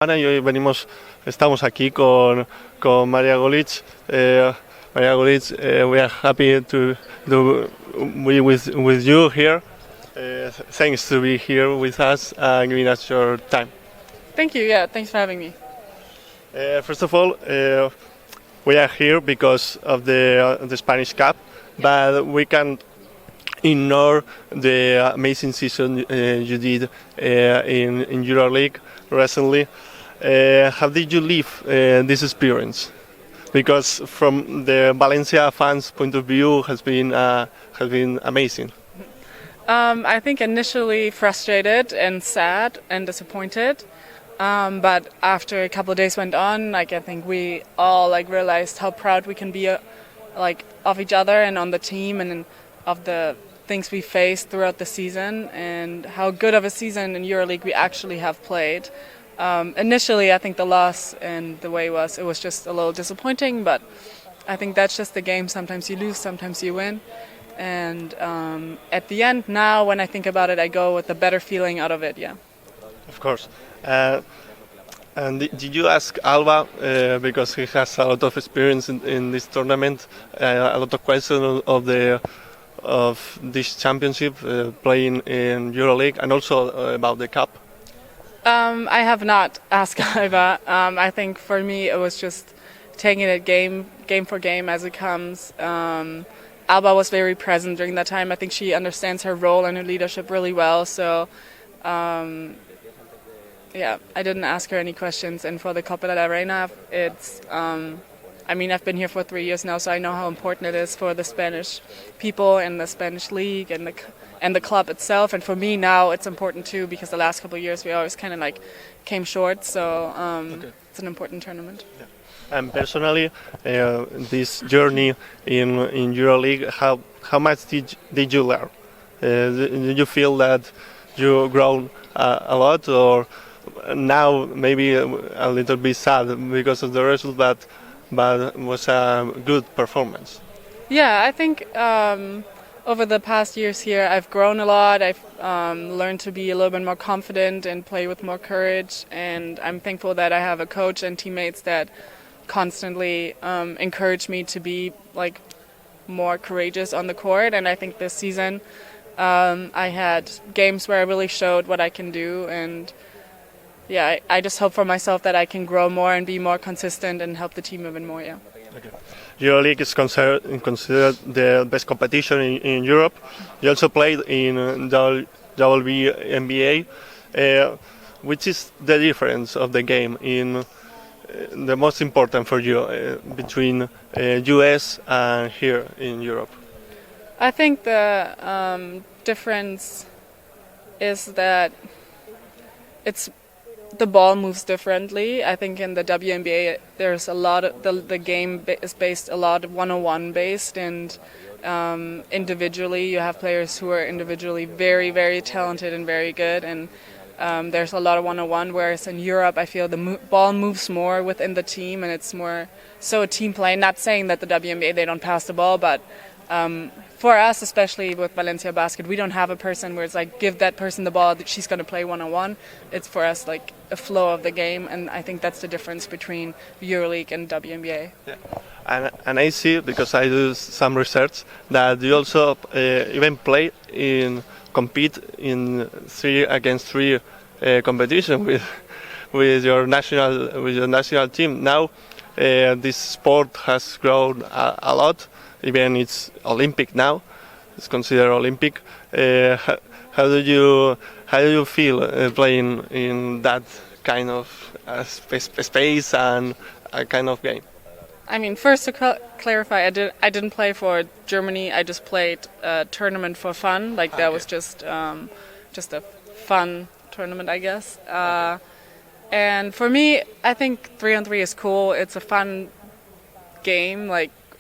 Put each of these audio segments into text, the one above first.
Y hoy estamos aquí con Marie Gülich. Marie Gülich, we are happy to be with you here. Thanks to be here with us and giving us your time. Thank you. Yeah, thanks for having me. First of all, we are here because of the Spanish Cup, but we can't ignore the amazing season you did in EuroLeague recently. How did you live this experience? Because from the Valencia fans' point of view, has been amazing. I think initially frustrated and sad and disappointed, but after a couple of days went on, I think we all realized how proud we can be of each other and on the team and of the things we faced throughout the season and how good of a season in EuroLeague we actually have played. Initially, I think the loss and the way it was just a little disappointing, but I think that's just the game. Sometimes you lose, sometimes you win. And at the end, now when I think about it, I go with a better feeling out of it, yeah. Of course. And did you ask Alba, because he has a lot of experience in this tournament, a lot of questions of this championship, playing in EuroLeague, and also about the Cup? I have not asked Alba. I think for me it was just taking it game for game as it comes. Alba was very present during that time. I think she understands her role and her leadership really well. So, yeah, I didn't ask her any questions. And for the Copa de la Reina, it's, I've been here for 3 years now, so I know how important it is for the Spanish people and the Spanish league and the club itself. And for me now, it's important too because the last couple of years we always kind of came short. So It's an important tournament. Yeah. And personally, this journey in EuroLeague, how much did you learn? Did you feel that you grown a lot, or now maybe a little bit sad because of the result, but it was a good performance? Yeah, I think over the past years here, I've grown a lot. I've learned to be a little bit more confident and play with more courage. And I'm thankful that I have a coach and teammates that constantly encourage me to be more courageous on the court. And I think this season I had games where I really showed what I can do. And yeah, I just hope for myself that I can grow more and be more consistent and help the team even more. Yeah. Okay. EuroLeague is considered the best competition in Europe. You also played in WNBA. Which is the difference of the game in the most important for you between US and here in Europe? I think the difference is that the ball moves differently. I think in the WNBA there's a lot of the game is based a lot one-on-one based, and individually you have players who are individually very, very talented and very good, and there's a lot of one-on-one, whereas in Europe I feel the ball moves more within the team and it's more so a team play. Not saying that the WNBA they don't pass the ball, but for us, especially with Valencia Basket, we don't have a person where it's give that person the ball, that she's going to play one-on-one. It's for us a flow of the game, and I think that's the difference between EuroLeague and WNBA. Yeah. And I see, because I do some research, that you also even compete in 3-against-3 competition with your national team. Now this sport has grown a lot. Even it's Olympic now, it's considered Olympic. How do you feel playing in that kind of space and a kind of game? First to clarify, I didn't play for Germany. I just played a tournament for fun. That was just a fun tournament, I guess. And for me, I think 3-on-3 is cool. It's a fun game.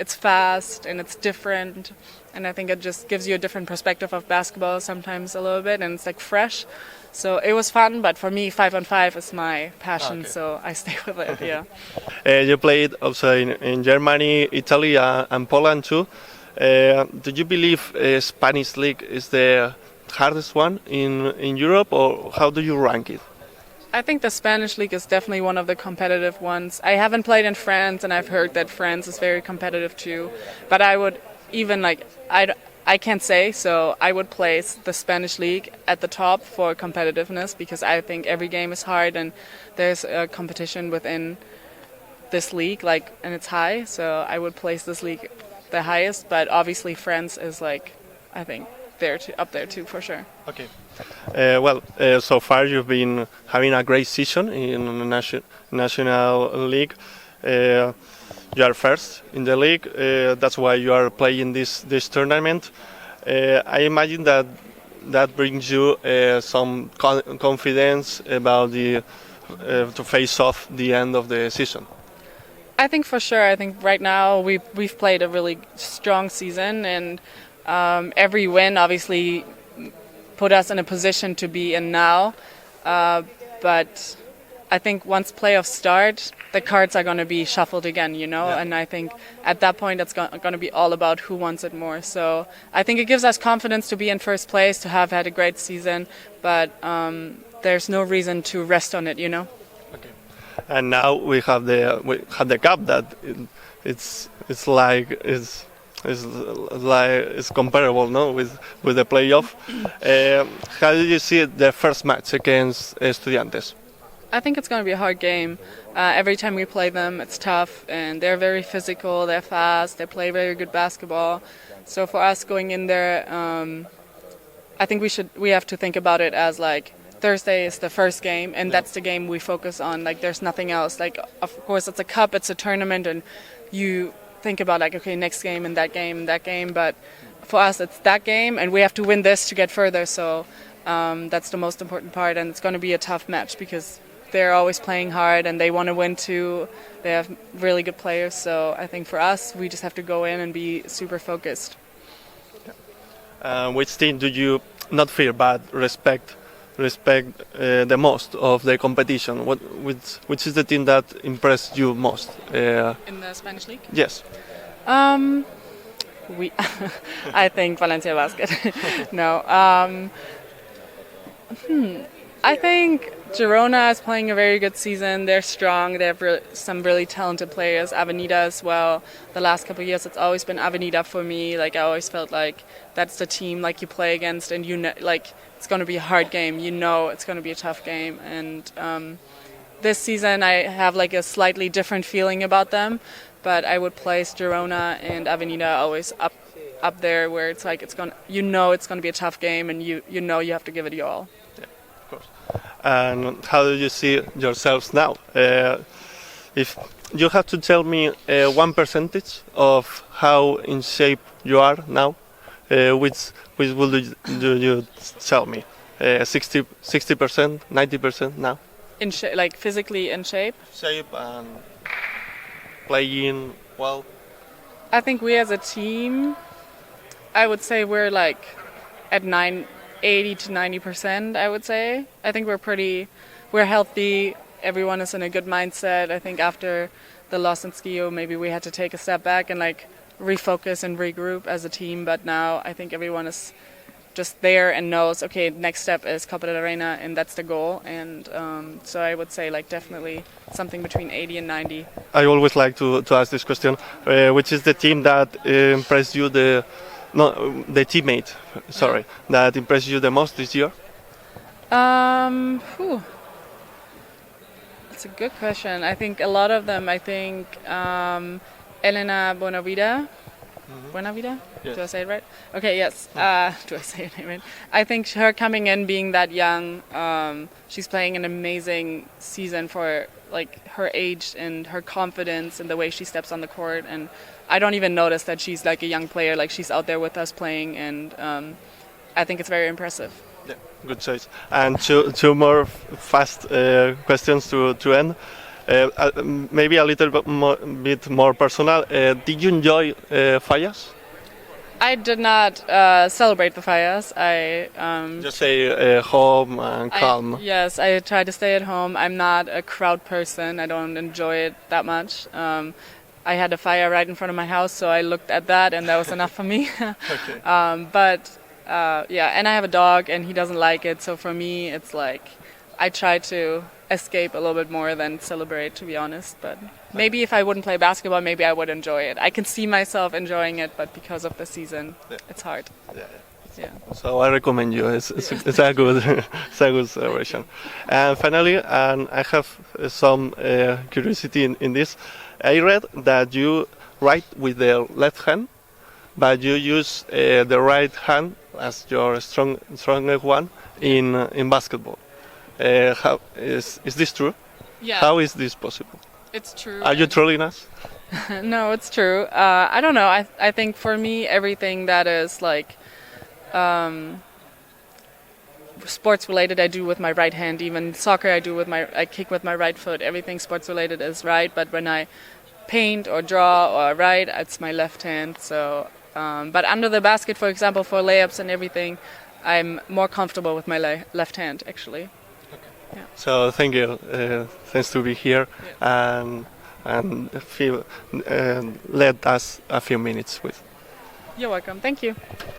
It's fast and it's different, and I think it just gives you a different perspective of basketball sometimes a little bit, and it's fresh. So it was fun, but for me 5-on-5 is my passion, so I stay with it. Yeah. You played also in Germany, Italy, and Poland too. Do you believe Spanish league is the hardest one in Europe, or how do you rank it? I think the Spanish league is definitely one of the competitive ones. I haven't played in France, and I've heard that France is very competitive too. But I would even I can't say, so I would place the Spanish league at the top for competitiveness because I think every game is hard and there's a competition within this league, and it's high. So I would place this league the highest, but obviously France is I think up there too for sure. Okay. So far you've been having a great season in the national league. You are first in the league. That's why you are playing this tournament. I imagine that brings you some confidence about to face off the end of the season. I think for sure. I think right now we've played a really strong season, and every win obviously put us in a position to be in now. But I think once playoffs start, the cards are going to be shuffled again, Yeah. And I think at that point it's going to be all about who wants it more. So I think it gives us confidence to be in first place, to have had a great season, but there's no reason to rest on it, Okay. And now we have the cup that it's comparable, no, with the playoff. How do you see the first match against Estudiantes? I think it's going to be a hard game. Every time we play them, it's tough, and they're very physical, they're fast, they play very good basketball. So for us going in there, I think we have to think about it as Thursday is the first game, and that's the game we focus on. There's nothing else. Of course, it's a cup, it's a tournament, and you think about okay, next game and that game and that game. But for us, it's that game, and we have to win this to get further. So that's the most important part, and it's going to be a tough match because they're always playing hard and they want to win too. They have really good players. So I think for us, we just have to go in and be super focused. Which team do you not fear but respect the most of the competition? Which is the team that impressed you most? In the Spanish league? Yes. I think Valencia Basket. No. I think Girona is playing a very good season. They're strong. They have some really talented players. Avenida as well. The last couple of years, it's always been Avenida for me. I always felt like that's the team you play against, and it's going to be a hard game. It's going to be a tough game. And this season, I have a slightly different feeling about them. But I would place Girona and Avenida always up there, where it's it's going to be a tough game, and you have to give it your all. And how do you see yourselves now? If you have to tell me 1% of how in shape you are now, which will you tell me? 60%, 90% now? In physically in shape? Shape and playing well? I think we as a team, I would say we're at 80 to 90%, I would say. I think we're healthy. Everyone is in a good mindset. I think after the loss in Skio, maybe we had to take a step back and refocus and regroup as a team. But now I think everyone is just there and knows, okay, next step is Copa de la Reina, and that's the goal. And so I would say like definitely something between 80 and 90. I always like to ask this question. Which is the team that impressed you the teammate, that impressed you the most this year? That's a good question. I think a lot of them. I think Elena Bonavida. Buenavida? Yes. Do I say it right? Okay, yes. Do I say it right? I think her coming in, being that young, she's playing an amazing season for her age and her confidence and the way she steps on the court. And I don't even notice that she's a young player. She's out there with us playing, and I think it's very impressive. Yeah, good choice. And two more fast questions to end. Maybe a little bit more personal. Did you enjoy Fallas? I did not celebrate the Fallas. I just say home and calm. Yes, I try to stay at home. I'm not a crowd person. I don't enjoy it that much. I had a fire right in front of my house, so I looked at that, and that was enough for me. Okay. And I have a dog, and he doesn't like it. So for me, it's I try to escape a little bit more than celebrate, to be honest. But maybe if I wouldn't play basketball, maybe I would enjoy it. I can see myself enjoying it, but because of the season, it's hard. Yeah. So I recommend you. It's a good, it's a good celebration. And finally, I have some curiosity in this. I read that you write with the left hand, but you use the right hand as your strongest one in basketball. How is this true? Yeah. How is this possible? It's true. Are you trolling us? No, it's true. I don't know. I think for me, everything that is like sports related, I do with my right hand. Even soccer, I kick with my right foot. Everything sports related is right. But when I paint or draw or write, it's my left hand. So, but under the basket, for example, for layups and everything, I'm more comfortable with my left hand actually. Yeah. So thank you. Thanks to be here and let us a few minutes with. You're welcome. Thank you.